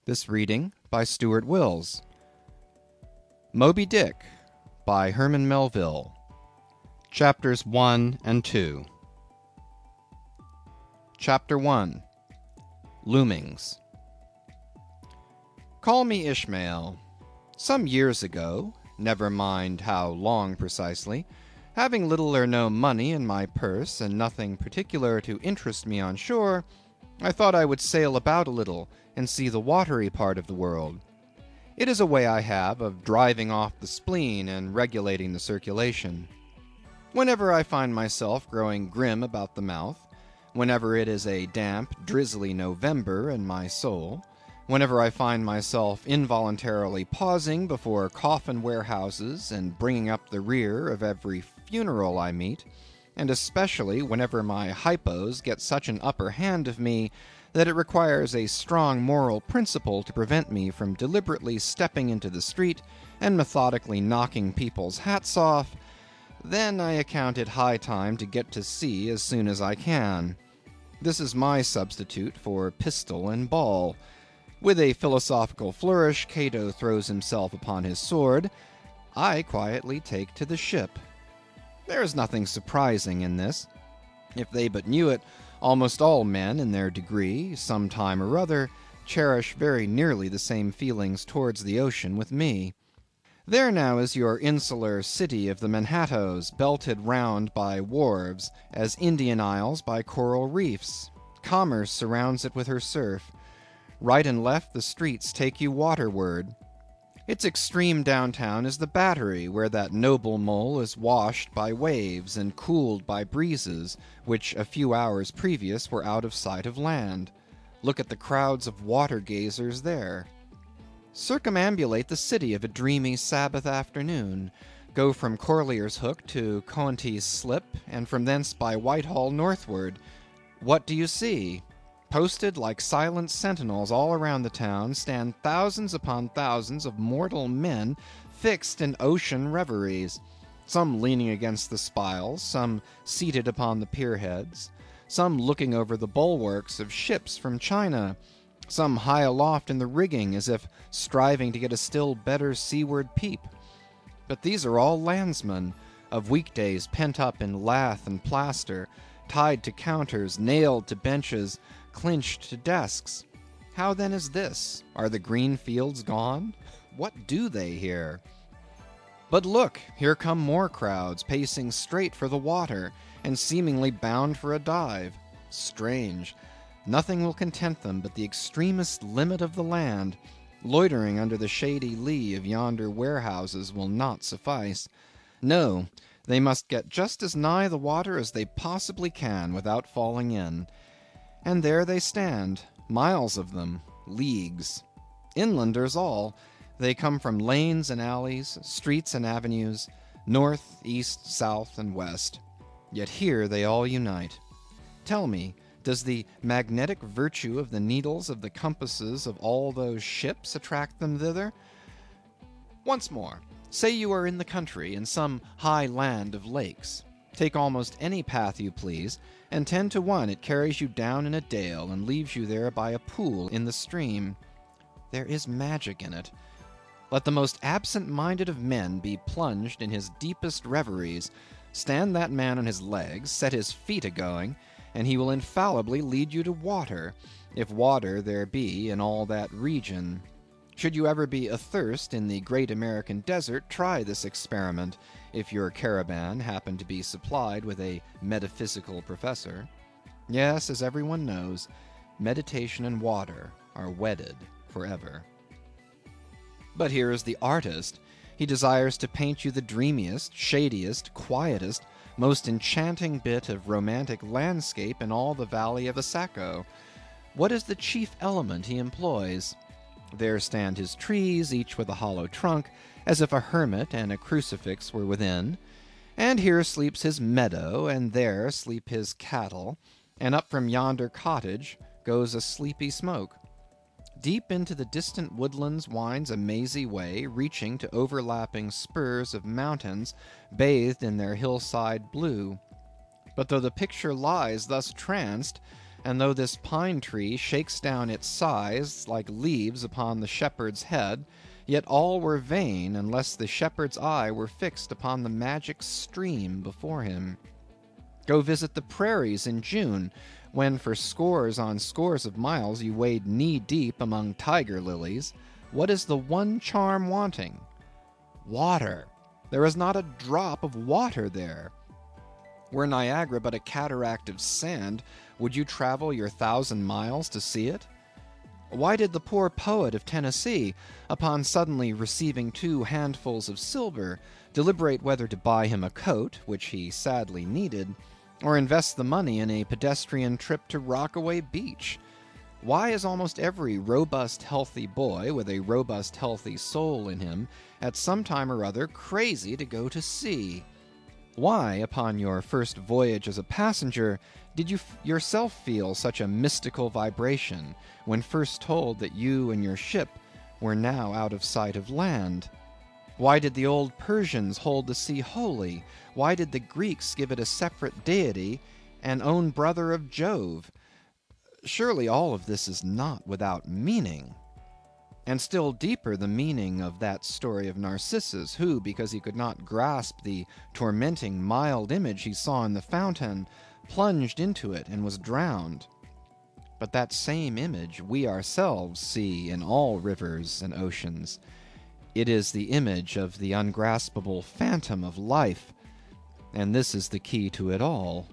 This reading by Stewart Wills. Moby Dick by Herman Melville. Chapters 1 and 2. Chapter 1. Loomings. Call me Ishmael. Some years ago, never mind how long precisely, having little or no money in my purse and nothing particular to interest me on shore, I thought I would sail about a little and see the watery part of the world. It is a way I have of driving off the spleen and regulating the circulation. Whenever I find myself growing grim about the mouth, whenever it is a damp, drizzly November in my soul, whenever I find myself involuntarily pausing before coffin warehouses and bringing up the rear of every funeral I meet, and especially whenever my hypos get such an upper hand of me that it requires a strong moral principle to prevent me from deliberately stepping into the street and methodically knocking people's hats off, then I account it high time to get to sea as soon as I can. This is my substitute for pistol and ball. With a philosophical flourish, Cato throws himself upon his sword. I quietly take to the ship. There is nothing surprising in this. If they but knew it, almost all men in their degree, some time or other, cherish very nearly the same feelings towards the ocean with me. There now is your insular city of the Manhattoes, belted round by wharves, as Indian Isles by coral reefs. Commerce surrounds it with her surf. Right and left the streets take you waterward. Its extreme downtown is the Battery, where that noble mole is washed by waves and cooled by breezes, which a few hours previous were out of sight of land. Look at the crowds of water-gazers there. Circumambulate the city of a dreamy Sabbath afternoon. Go from Corlier's Hook to Coenties Slip, and from thence by Whitehall northward. What do you see? Posted like silent sentinels all around the town stand thousands upon thousands of mortal men fixed in ocean reveries, some leaning against the spiles, some seated upon the pierheads, some looking over the bulwarks of ships from China, some high aloft in the rigging as if striving to get a still better seaward peep. But these are all landsmen, of weekdays pent up in lath and plaster, tied to counters, nailed to benches, clinched to desks. How then is this? Are the green fields gone? What do they here? But look, here come more crowds, pacing straight for the water, and seemingly bound for a dive. Strange. Nothing will content them but the extremest limit of the land. Loitering under the shady lee of yonder warehouses will not suffice. No, they must get just as nigh the water as they possibly can without falling in. And there they stand, miles of them, leagues. Inlanders all. They come from lanes and alleys, streets and avenues, north, east, south, and west. Yet here they all unite. Tell me, does the magnetic virtue of the needles of the compasses of all those ships attract them thither? Once more, say you are in the country, in some high land of lakes. Take almost any path you please, and 10 to 1 it carries you down in a dale and leaves you there by a pool in the stream. There is magic in it. Let the most absent-minded of men be plunged in his deepest reveries, stand that man on his legs, set his feet a-going, and he will infallibly lead you to water, if water there be in all that region. Should you ever be athirst in the great American desert, try this experiment, if your caravan happen to be supplied with a metaphysical professor. Yes, as everyone knows, meditation and water are wedded forever. But here is the artist. He desires to paint you the dreamiest, shadiest, quietest, most enchanting bit of romantic landscape in all the valley of Asako. What is the chief element he employs? There stand his trees, each with a hollow trunk, as if a hermit and a crucifix were within. And here sleeps his meadow, and there sleep his cattle, and up from yonder cottage goes a sleepy smoke. Deep into the distant woodlands winds a mazy way, reaching to overlapping spurs of mountains bathed in their hillside blue. But though the picture lies thus tranced, and though this pine tree shakes down its sighs like leaves upon the shepherd's head, yet all were vain unless the shepherd's eye were fixed upon the magic stream before him. Go visit the prairies in June, when for scores on scores of miles you wade knee-deep among tiger lilies. What is the one charm wanting? Water. There is not a drop of water there. Were Niagara but a cataract of sand, would you travel your 1,000 miles to see it? Why did the poor poet of Tennessee, upon suddenly receiving 2 handfuls of silver, deliberate whether to buy him a coat, which he sadly needed, or invest the money in a pedestrian trip to Rockaway Beach? Why is almost every robust, healthy boy with a robust, healthy soul in him at some time or other crazy to go to sea? Why, upon your first voyage as a passenger, did you yourself feel such a mystical vibration when first told that you and your ship were now out of sight of land? Why did the old Persians hold the sea holy? Why did the Greeks give it a separate deity, an own brother of Jove? Surely all of this is not without meaning. And still deeper the meaning of that story of Narcissus, who, because he could not grasp the tormenting mild image he saw in the fountain, plunged into it and was drowned. But that same image we ourselves see in all rivers and oceans. It is the image of the ungraspable phantom of life, and this is the key to it all.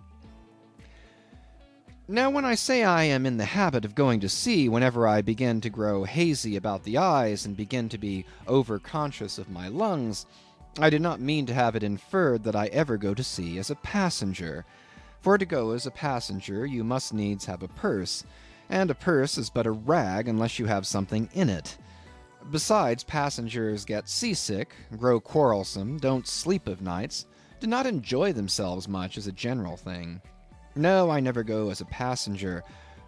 Now, when I say I am in the habit of going to sea whenever I begin to grow hazy about the eyes and begin to be over-conscious of my lungs, I do not mean to have it inferred that I ever go to sea as a passenger. For to go as a passenger you must needs have a purse, and a purse is but a rag unless you have something in it. Besides, passengers get seasick, grow quarrelsome, don't sleep of nights, do not enjoy themselves much as a general thing. No, I never go as a passenger,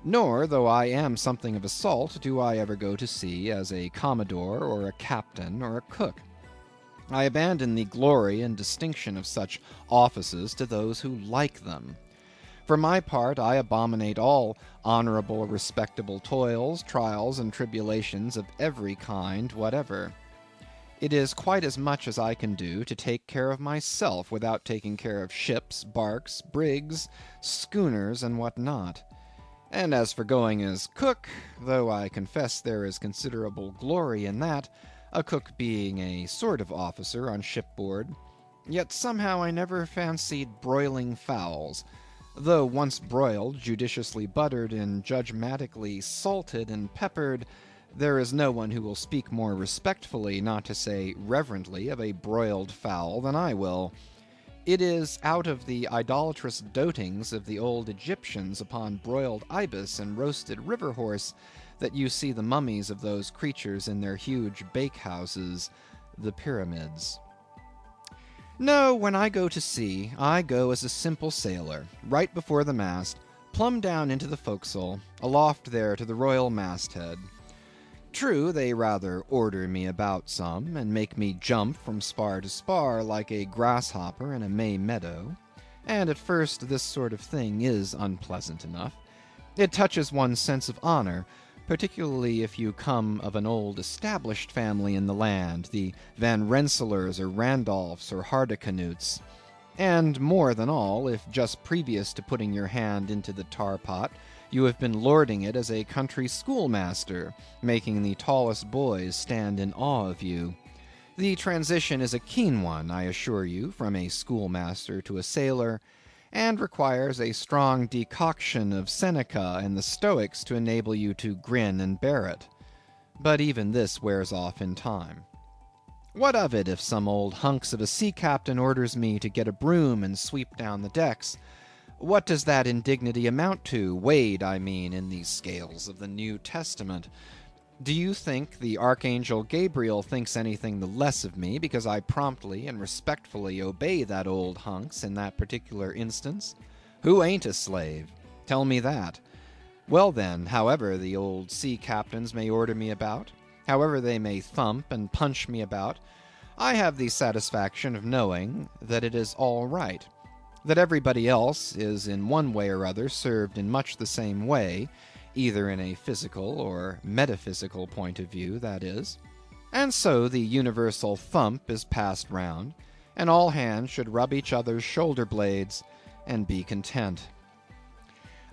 nor, though I am something of a salt, do I ever go to sea as a commodore or a captain or a cook. I abandon the glory and distinction of such offices to those who like them. For my part, I abominate all honorable, respectable toils, trials, and tribulations of every kind whatever. It is quite as much as I can do to take care of myself without taking care of ships, barks, brigs, schooners, and what not. And as for going as cook, though I confess there is considerable glory in that, a cook being a sort of officer on shipboard, yet somehow I never fancied broiling fowls, though once broiled, judiciously buttered, and judgmatically salted and peppered, there is no one who will speak more respectfully, not to say reverently, of a broiled fowl than I will. It is out of the idolatrous dotings of the old Egyptians upon broiled ibis and roasted river horse that you see the mummies of those creatures in their huge bake-houses, the pyramids. No, when I go to sea, I go as a simple sailor, right before the mast, plumb down into the forecastle, aloft there to the royal masthead. True, they rather order me about some, and make me jump from spar to spar like a grasshopper in a May meadow, and at first this sort of thing is unpleasant enough. It touches one's sense of honor, particularly if you come of an old established family in the land, the Van Rensselaers or Randolphs or Hardicanutes, and more than all, if just previous to putting your hand into the tar pot, you have been lording it as a country schoolmaster, making the tallest boys stand in awe of you. The transition is a keen one, I assure you, from a schoolmaster to a sailor, and requires a strong decoction of Seneca and the Stoics to enable you to grin and bear it. But even this wears off in time. What of it if some old hunks of a sea captain orders me to get a broom and sweep down the decks? What does that indignity amount to, weighed, I mean, in these scales of the New Testament? Do you think the Archangel Gabriel thinks anything the less of me because I promptly and respectfully obey that old hunks in that particular instance? Who ain't a slave? Tell me that. Well then, however the old sea captains may order me about, however they may thump and punch me about, I have the satisfaction of knowing that it is all right. that everybody else is in one way or other served in much the same way, either in a physical or metaphysical point of view, that is. And so the universal thump is passed round, and all hands should rub each other's shoulder blades and be content.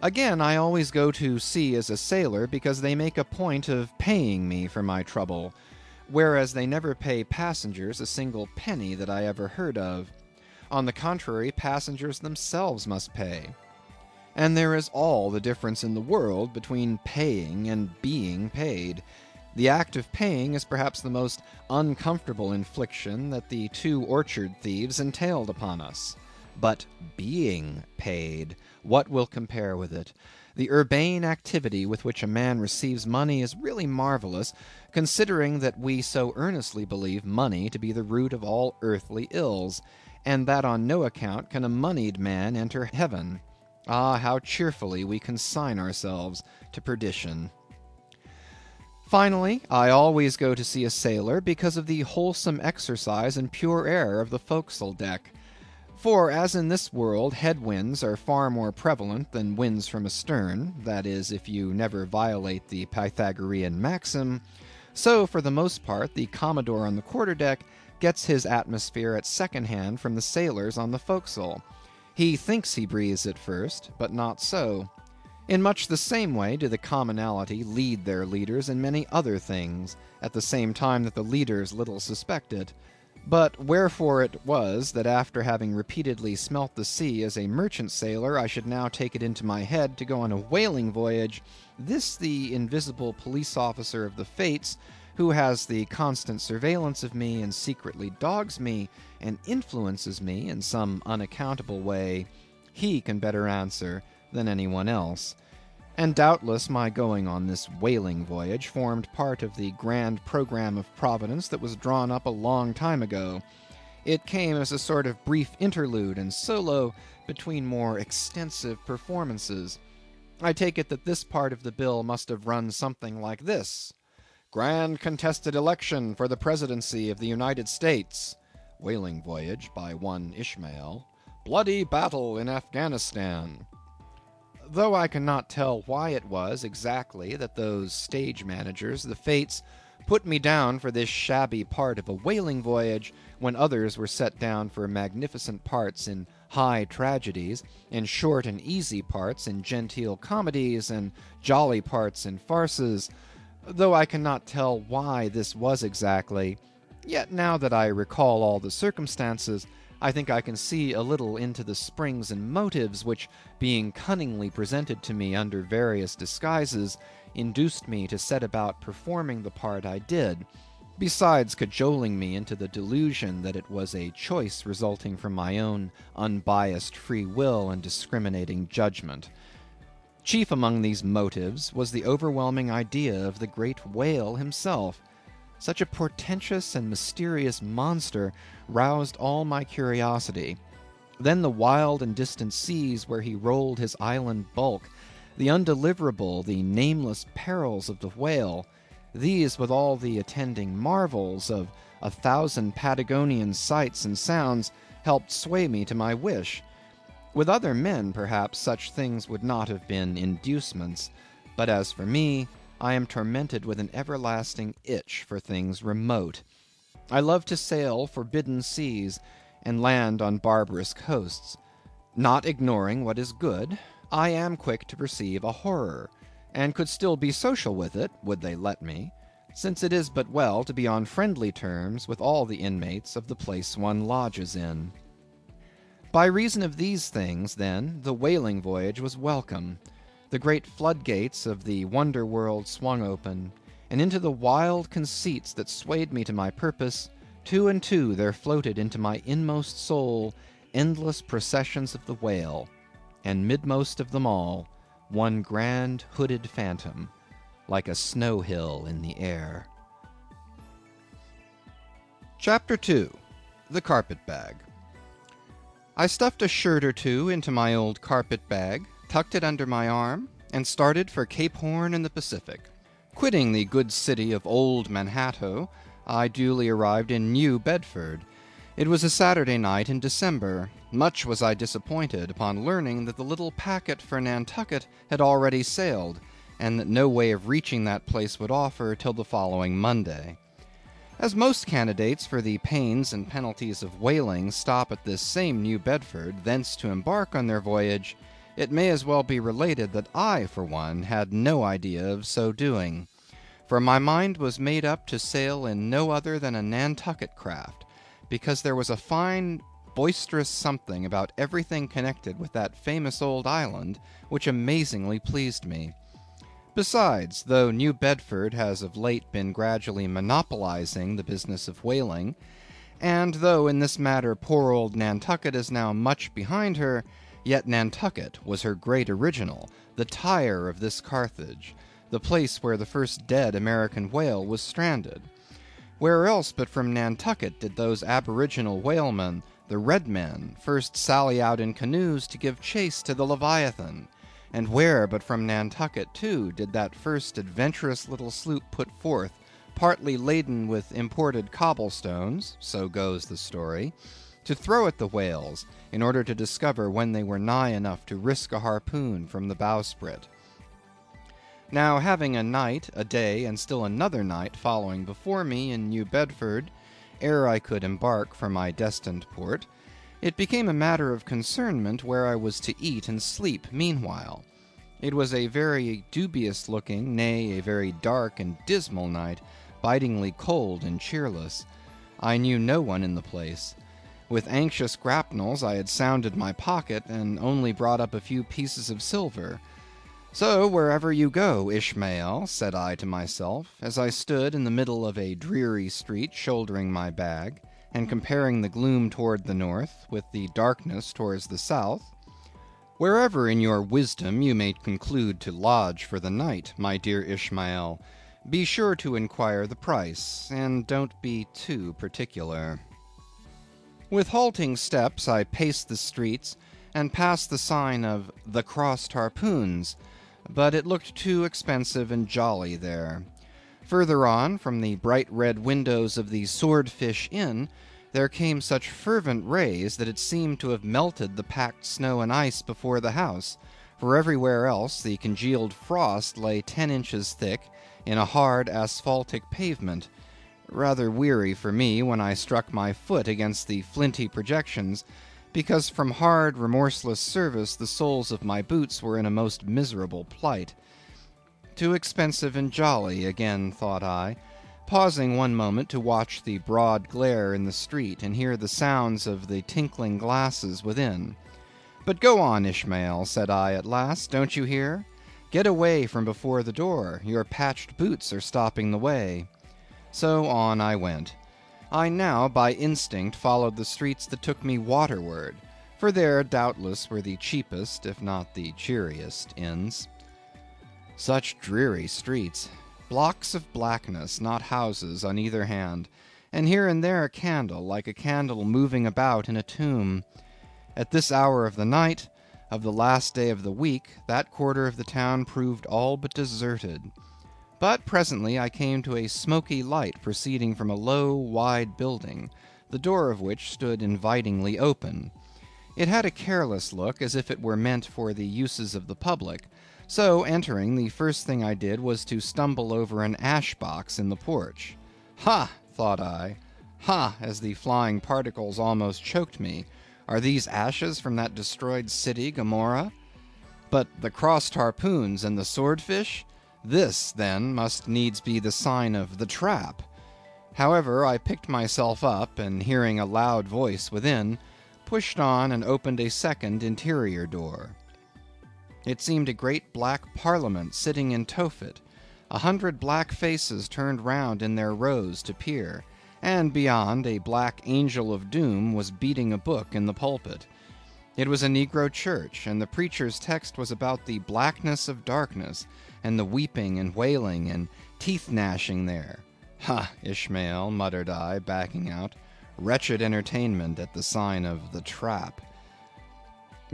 Again, I always go to sea as a sailor because they make a point of paying me for my trouble, whereas they never pay passengers a single penny that I ever heard of. On the contrary, passengers themselves must pay. And there is all the difference in the world between paying and being paid. The act of paying is perhaps the most uncomfortable infliction that the 2 orchard thieves entailed upon us. But being paid, what will compare with it? The urbane activity with which a man receives money is really marvelous, considering that we so earnestly believe money to be the root of all earthly ills, and that on no account can a moneyed man enter heaven. Ah, how cheerfully we consign ourselves to perdition. Finally, I always go to see a sailor because of the wholesome exercise and pure air of the forecastle deck. For as in this world headwinds are far more prevalent than winds from astern, that is, if you never violate the Pythagorean maxim, so for the most part the Commodore on the quarterdeck gets his atmosphere at second hand from the sailors on the forecastle. He thinks he breathes it first, but not so. In much the same way do the commonalty lead their leaders in many other things, at the same time that the leaders little suspect it. But wherefore it was that after having repeatedly smelt the sea as a merchant sailor, I should now take it into my head to go on a whaling voyage, this the invisible police officer of the fates, who has the constant surveillance of me and secretly dogs me and influences me in some unaccountable way, he can better answer than anyone else. And doubtless my going on this whaling voyage formed part of the grand program of Providence that was drawn up a long time ago. It came as a sort of brief interlude and solo between more extensive performances. I take it that this part of the bill must have run something like this: Grand contested election for the presidency of the United States. Whaling voyage by one Ishmael. Bloody battle in Afghanistan. Though I cannot tell why it was exactly that those stage managers, the fates, put me down for this shabby part of a whaling voyage, when others were set down for magnificent parts in high tragedies, and short and easy parts in genteel comedies, and jolly parts in farces. Though I cannot tell why this was exactly, yet now that I recall all the circumstances, I think I can see a little into the springs and motives which, being cunningly presented to me under various disguises, induced me to set about performing the part I did, besides cajoling me into the delusion that it was a choice resulting from my own unbiased free will and discriminating judgment. Chief among these motives was the overwhelming idea of the great whale himself. Such a portentous and mysterious monster roused all my curiosity. Then the wild and distant seas where he rolled his island bulk, the undeliverable, the nameless perils of the whale, these with all the attending marvels of 1,000 Patagonian sights and sounds, helped sway me to my wish. With other men, perhaps, such things would not have been inducements, but as for me, I am tormented with an everlasting itch for things remote. I love to sail forbidden seas, and land on barbarous coasts. Not ignoring what is good, I am quick to perceive a horror, and could still be social with it, would they let me, since it is but well to be on friendly terms with all the inmates of the place one lodges in. By reason of these things, then, the whaling voyage was welcome. The great floodgates of the wonder world swung open, and into the wild conceits that swayed me to my purpose, two and two there floated into my inmost soul endless processions of the whale, and midmost of them all, one grand hooded phantom, like a snow hill in the air. Chapter 2. The Carpet Bag. I stuffed a shirt or two into my old carpet bag, tucked it under my arm, and started for Cape Horn in the Pacific. Quitting the good city of Old Manhattan, I duly arrived in New Bedford. It was a Saturday night in December. Much was I disappointed upon learning that the little packet for Nantucket had already sailed, and that no way of reaching that place would offer till the following Monday. As most candidates for the pains and penalties of whaling stop at this same New Bedford, thence to embark on their voyage, it may as well be related that I, for one, had no idea of so doing. For my mind was made up to sail in no other than a Nantucket craft, because there was a fine boisterous something about everything connected with that famous old island which amazingly pleased me. Besides, though New Bedford has of late been gradually monopolizing the business of whaling, and though in this matter poor old Nantucket is now much behind her, yet Nantucket was her great original, the Tyre of this Carthage, the place where the first dead American whale was stranded. Where else but from Nantucket did those aboriginal whalemen, the red men, first sally out in canoes to give chase to the Leviathan? And where but from Nantucket, too, did that first adventurous little sloop put forth, partly laden with imported cobblestones, so goes the story, to throw at the whales, in order to discover when they were nigh enough to risk a harpoon from the bowsprit. Now, having a night, a day, and still another night following before me in New Bedford, ere I could embark for my destined port, it became a matter of concernment where I was to eat and sleep meanwhile. It was a very dubious-looking, nay, a very dark and dismal night, bitingly cold and cheerless. I knew no one in the place. With anxious grapnels I had sounded my pocket, and only brought up a few pieces of silver. So, wherever you go, Ishmael, said I to myself, as I stood in the middle of a dreary street shouldering my bag, and comparing the gloom toward the north with the darkness towards the south, wherever in your wisdom you may conclude to lodge for the night, my dear Ishmael, be sure to inquire the price, and don't be too particular. With halting steps I paced the streets, and passed the sign of the Crossed Harpoons, but it looked too expensive and jolly there. Further on, from the bright red windows of the Swordfish Inn, there came such fervent rays that it seemed to have melted the packed snow and ice before the house, for everywhere else the congealed frost lay 10 inches thick in a hard asphaltic pavement, rather weary for me when I struck my foot against the flinty projections, because from hard, remorseless service the soles of my boots were in a most miserable plight. Too expensive and jolly, again thought I, pausing one moment to watch the broad glare in the street and hear the sounds of the tinkling glasses within. But go on, Ishmael, said I at last, don't you hear? Get away from before the door, your patched boots are stopping the way. So on I went. I now, by instinct, followed the streets that took me waterward, for there, doubtless, were the cheapest, if not the cheeriest, inns. Such dreary streets, blocks of blackness, not houses, on either hand, and here and there a candle, like a candle moving about in a tomb. At this hour of the night, of the last day of the week, that quarter of the town proved all but deserted. But presently I came to a smoky light proceeding from a low, wide building, the door of which stood invitingly open. It had a careless look, as if it were meant for the uses of the public, so entering, the first thing I did was to stumble over an ash-box in the porch. Ha! thought I. Ha! as the flying particles almost choked me. Are these ashes from that destroyed city, Gomorrah? But the Crossed Harpoons and the Swordfish? This, then, must needs be the sign of the trap. However, I picked myself up, and hearing a loud voice within, pushed on and opened a second interior door. It seemed a great black parliament sitting in Tophet. 100 black faces turned round in their rows to peer, and beyond, a black angel of doom was beating a book in the pulpit. It was a negro church, and the preacher's text was about the blackness of darkness, and the weeping and wailing and teeth-gnashing there. Ha, Ishmael, muttered I, backing out. Wretched entertainment at the sign of the trap.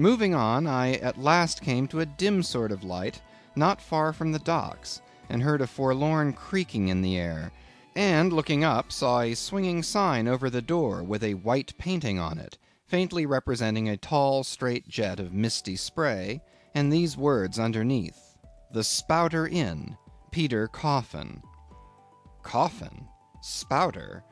Moving on, I at last came to a dim sort of light, not far from the docks, and heard a forlorn creaking in the air, and, looking up, saw a swinging sign over the door with a white painting on it, faintly representing a tall, straight jet of misty spray, and these words underneath: "The Spouter Inn, Peter Coffin." Coffin? Spouter?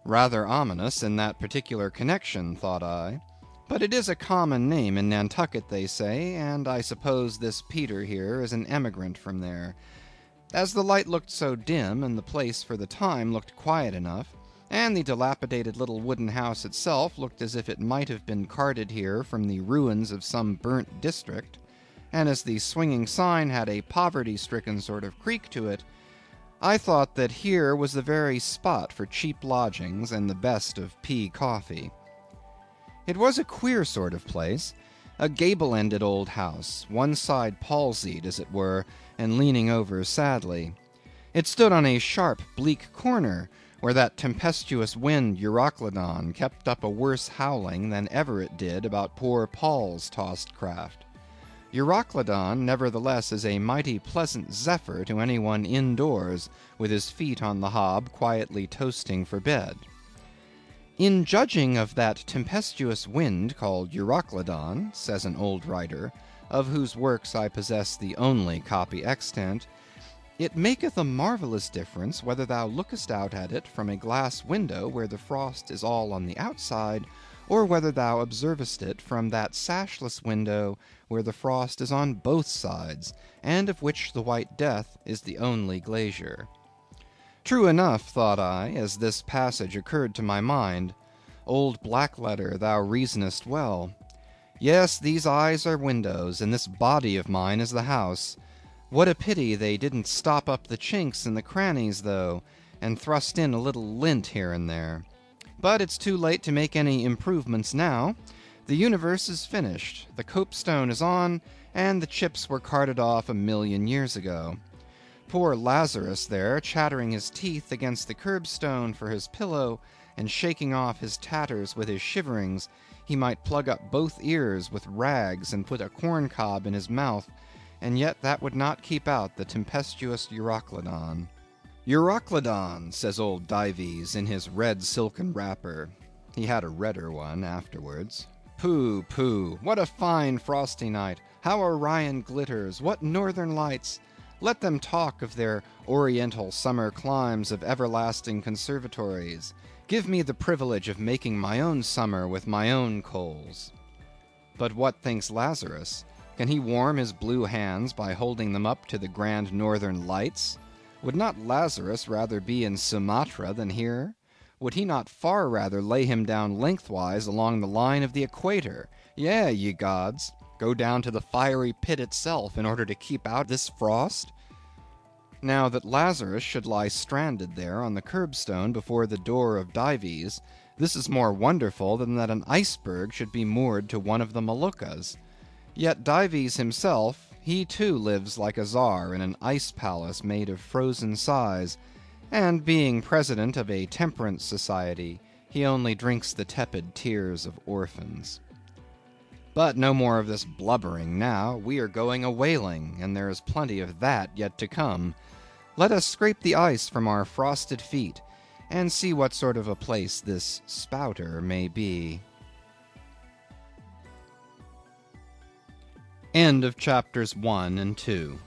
Rather ominous in that particular connection, thought I. But it is a common name in Nantucket, they say, and I suppose this Peter here is an emigrant from there. As the light looked so dim, and the place for the time looked quiet enough, and the dilapidated little wooden house itself looked as if it might have been carted here from the ruins of some burnt district, and as the swinging sign had a poverty-stricken sort of creak to it, I thought that here was the very spot for cheap lodgings and the best of pea coffee. It was a queer sort of place, a gable-ended old house, one side palsied, as it were, and leaning over sadly. It stood on a sharp, bleak corner, where that tempestuous wind Euroclydon kept up a worse howling than ever it did about poor Paul's tossed craft. Euroclydon, nevertheless, is a mighty pleasant zephyr to any one indoors, with his feet on the hob quietly toasting for bed. In judging of that tempestuous wind called Euroclydon, says an old writer, of whose works I possess the only copy extant, it maketh a marvellous difference whether thou lookest out at it from a glass window where the frost is all on the outside, or whether thou observest it from that sashless window where the frost is on both sides, and of which the white death is the only glazier. True enough, thought I, as this passage occurred to my mind. Old Blackletter, thou reasonest well. Yes, these eyes are windows, and this body of mine is the house. What a pity they didn't stop up the chinks in the crannies, though, and thrust in a little lint here and there. But it's too late to make any improvements now. The universe is finished, the copestone is on, and the chips were carted off 1,000,000 years ago. Poor Lazarus there, chattering his teeth against the curbstone for his pillow, and shaking off his tatters with his shiverings, he might plug up both ears with rags and put a corn cob in his mouth, and yet that would not keep out the tempestuous Euroclydon. Euroclydon, says old Dives in his red silken wrapper. He had a redder one afterwards. Pooh, pooh, what a fine frosty night! How Orion glitters! What northern lights! Let them talk of their oriental summer climes of everlasting conservatories. Give me the privilege of making my own summer with my own coals. But what thinks Lazarus? Can he warm his blue hands by holding them up to the grand northern lights? Would not Lazarus rather be in Sumatra than here? Would he not far rather lay him down lengthwise along the line of the equator? Yea, ye gods! Go down to the fiery pit itself in order to keep out this frost? Now that Lazarus should lie stranded there on the curbstone before the door of Dives, this is more wonderful than that an iceberg should be moored to one of the Moluccas. Yet Dives himself, he too lives like a czar in an ice palace made of frozen sighs, and being president of a temperance society, he only drinks the tepid tears of orphans. But no more of this blubbering now. We are going a whaling, and there is plenty of that yet to come. Let us scrape the ice from our frosted feet, and see what sort of a place this spouter may be. End of chapters 1 and 2.